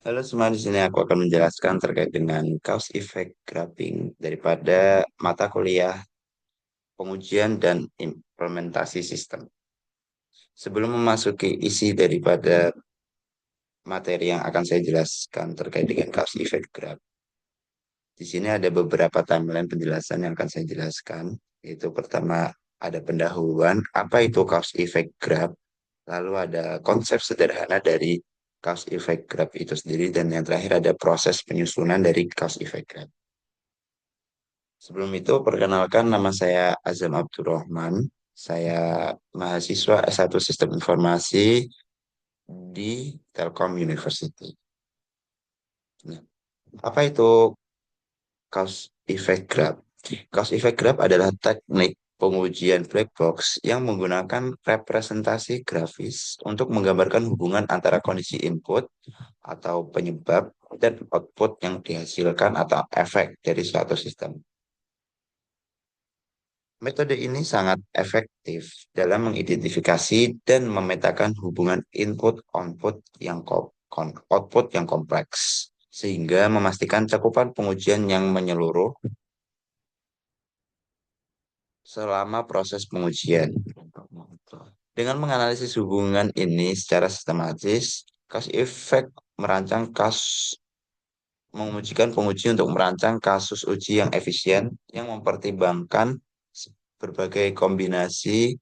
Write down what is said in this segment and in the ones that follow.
Halo semua, di sini aku akan menjelaskan terkait dengan cause effect graphing daripada mata kuliah pengujian dan implementasi sistem. Sebelum memasuki isi daripada materi yang akan saya jelaskan terkait dengan cause effect graph, di sini ada beberapa timeline penjelasan yang akan saya jelaskan. Yaitu pertama ada pendahuluan, apa itu cause effect graph, lalu ada konsep sederhana dari cause effect graph itu sendiri, dan yang terakhir ada proses penyusunan dari cause effect graph. Sebelum itu, perkenalkan nama saya Azam Abdurrahman. Saya mahasiswa S1 Sistem Informasi di Telkom University. Nah, apa itu cause effect graph? Cause effect graph adalah teknik pengujian black box yang menggunakan representasi grafis untuk menggambarkan hubungan antara kondisi input atau penyebab dan output yang dihasilkan atau efek dari suatu sistem. Metode ini sangat efektif dalam mengidentifikasi dan memetakan hubungan input-output output yang kompleks, sehingga memastikan cakupan pengujian yang menyeluruh selama proses pengujian. Dengan menganalisis hubungan ini secara sistematis, cause effect merancang kasus mengujikan penguji untuk merancang kasus uji yang efisien yang mempertimbangkan berbagai kombinasi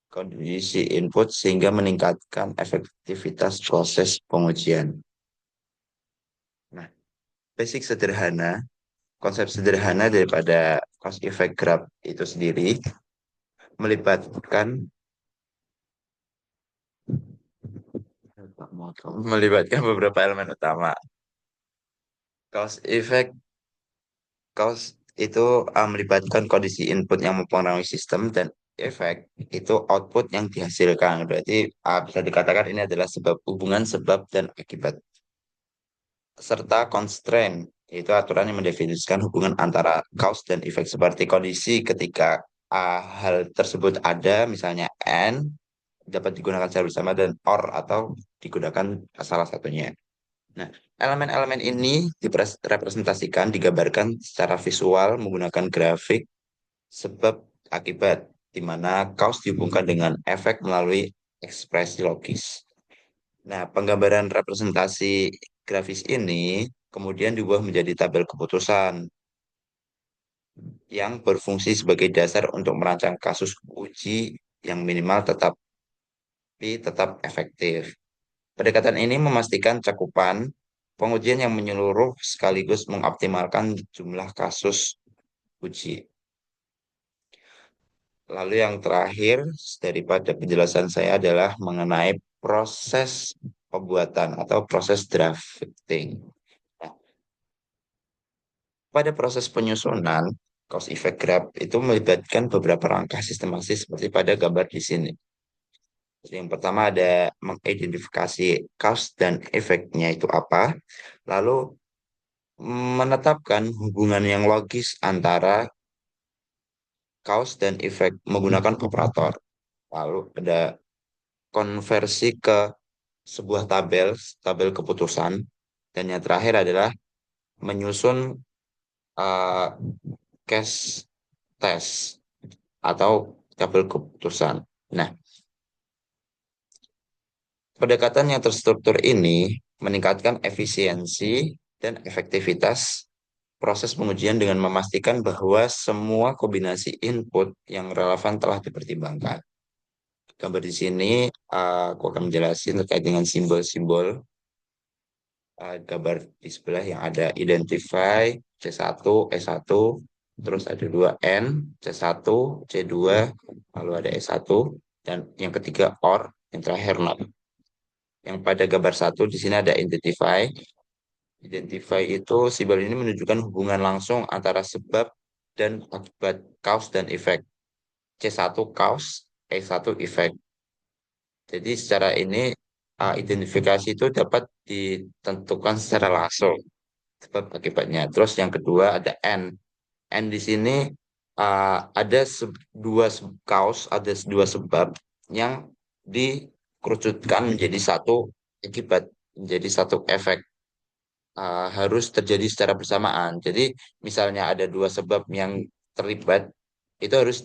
kondisi input sehingga meningkatkan efektivitas proses pengujian. Nah, basic sederhana, konsep sederhana daripada cause effect graph itu sendiri melibatkan melibatkan beberapa elemen utama. Cause effect, cause itu melibatkan kondisi input yang mempengaruhi sistem, dan efek itu output yang dihasilkan. Berarti bisa dikatakan ini adalah hubungan sebab dan akibat. Serta constraint, yaitu aturan yang mendefinisikan hubungan antara cause dan efek seperti kondisi ketika hal tersebut ada, misalnya and dapat digunakan secara bersama, dan or atau digunakan salah satunya. Nah, elemen-elemen ini direpresentasikan, digambarkan secara visual menggunakan grafik sebab akibat, di mana cause dihubungkan dengan efek melalui ekspresi logis. Nah, penggambaran representasi grafis ini kemudian diubah menjadi tabel keputusan yang berfungsi sebagai dasar untuk merancang kasus uji yang minimal tetap efektif. Pendekatan ini memastikan cakupan pengujian yang menyeluruh sekaligus mengoptimalkan jumlah kasus uji. Lalu yang terakhir daripada penjelasan saya adalah mengenai proses pembuatan atau proses drafting. Nah, pada proses penyusunan, cause effect graph itu melibatkan beberapa langkah sistematis seperti pada gambar di sini. Jadi yang pertama ada mengidentifikasi cause dan efeknya itu apa, lalu menetapkan hubungan yang logis antara cause dan efek menggunakan operator. Lalu ada konversi ke sebuah tabel keputusan, dan yang terakhir adalah menyusun uh, case test atau tabel keputusan. Nah, pendekatan yang terstruktur ini meningkatkan efisiensi dan efektivitas proses pengujian dengan memastikan bahwa semua kombinasi input yang relevan telah dipertimbangkan. Gambar di sini aku akan menjelaskan terkait dengan simbol-simbol gambar di sebelah yang ada identify C1, E1, terus ada dua N, C1, C2, lalu ada E1, dan yang ketiga OR, yang terakhir not. Yang pada gambar satu di sini ada identify. Identify itu simbol ini menunjukkan hubungan langsung antara sebab dan akibat, cause dan efek. C1 cause, E1 efek. Jadi secara ini identifikasi itu dapat ditentukan secara langsung sebab akibatnya. Terus yang kedua ada N. N di sini ada cause, ada dua sebab yang dikerucutkan menjadi satu akibat, menjadi satu efek. harus terjadi secara bersamaan. Jadi misalnya ada dua sebab yang terlibat, itu harus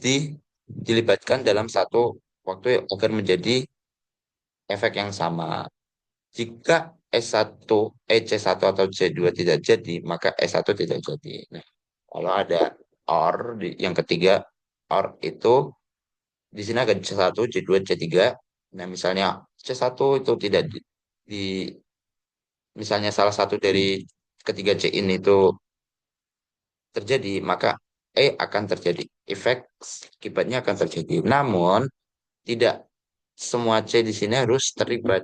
dilibatkan dalam satu waktu agar menjadi efek yang sama. Jika S1, C1 atau C2 tidak jadi, maka S1 tidak jadi. Nah, kalau ada OR yang ketiga, OR itu di sini ada C1, C2, C3. Nah, misalnya C1 itu tidak misalnya salah satu dari ketiga C ini itu terjadi, maka akan terjadi. Efek akibatnya akan terjadi. Namun, tidak semua C di sini harus terlibat.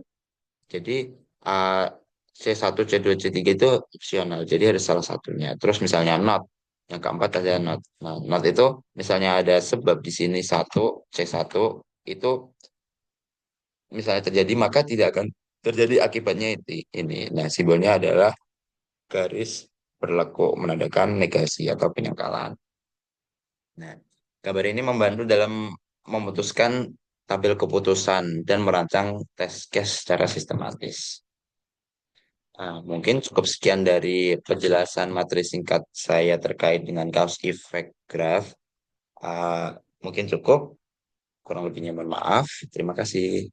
Jadi uh, C1, C2, C3 itu opsional. Jadi ada salah satunya. Terus misalnya not. Yang keempat ada not. Nah, not itu misalnya ada sebab di sini satu, C1 itu misalnya terjadi maka tidak akan terjadi akibatnya ini. Nah, simbolnya adalah garis berlaku menandakan negasi atau penyangkalan. Nah, gambar ini membantu dalam memutuskan tabel keputusan dan merancang test case secara sistematis. Mungkin cukup sekian dari penjelasan materi singkat saya terkait dengan cause effect graph. Ah, Mungkin cukup, kurang lebihnya mohon maaf. Terima kasih.